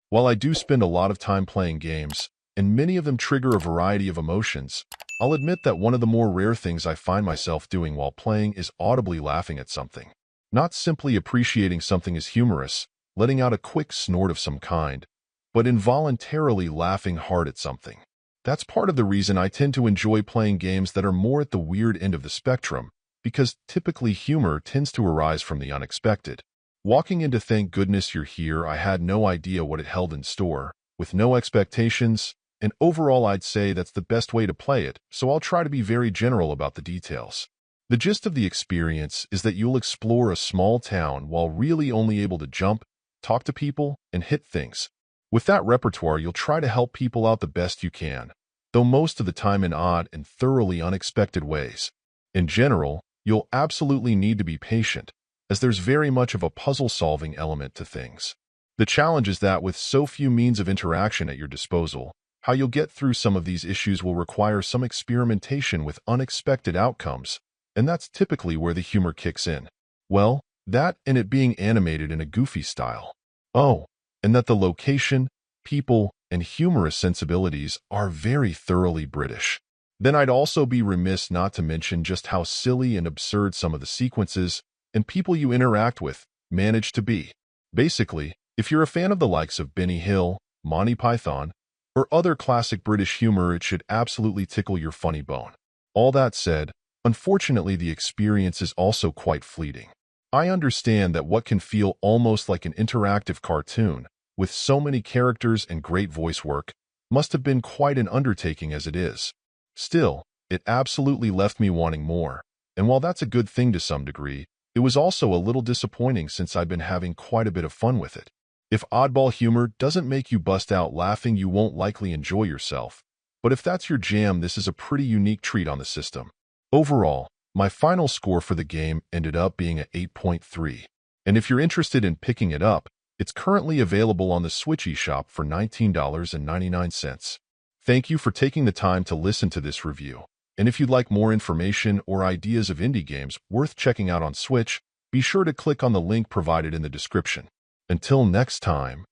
While I do spend a lot of time playing games, and many of them trigger a variety of emotions, I'll admit that one of the more rare things I find myself doing while playing is audibly laughing at something. Not simply appreciating something as humorous, letting out a quick snort of some kind, but involuntarily laughing hard at something. That's part of the reason I tend to enjoy playing games that are more at the weird end of the spectrum, because typically humor tends to arise from the unexpected. Walking into Thank Goodness You're Here, I had no idea what it held in store, with no expectations, and overall I'd say that's the best way to play it, so I'll try to be very general about the details. The gist of the experience is that you'll explore a small town while really only able to jump, talk to people, and hit things. With that repertoire, you'll try to help people out the best you can, though most of the time in odd and thoroughly unexpected ways. In general, you'll absolutely need to be patient, as there's very much of a puzzle-solving element to things. The challenge is that with so few means of interaction at your disposal, how you'll get through some of these issues will require some experimentation with unexpected outcomes, and that's typically where the humor kicks in. Well, that and it being animated in a goofy style. Oh, and that the location, people, and humorous sensibilities are very thoroughly British. Then I'd also be remiss not to mention just how silly and absurd some of the sequences and people you interact with manage to be. Basically, if you're a fan of the likes of Benny Hill, Monty Python, or other classic British humor, it should absolutely tickle your funny bone. All that said, unfortunately the experience is also quite fleeting. I understand that what can feel almost like an interactive cartoon, with so many characters and great voice work, must have been quite an undertaking as it is. Still, it absolutely left me wanting more, and while that's a good thing to some degree, it was also a little disappointing since I've been having quite a bit of fun with it. If oddball humor doesn't make you bust out laughing, you won't likely enjoy yourself, but if that's your jam, this is a pretty unique treat on the system. Overall, my final score for the game ended up being an 8.3, and if you're interested in picking it up, it's currently available on the Switch eShop for $19.99. Thank you for taking the time to listen to this review, and if you'd like more information or ideas of indie games worth checking out on Switch, be sure to click on the link provided in the description. Until next time.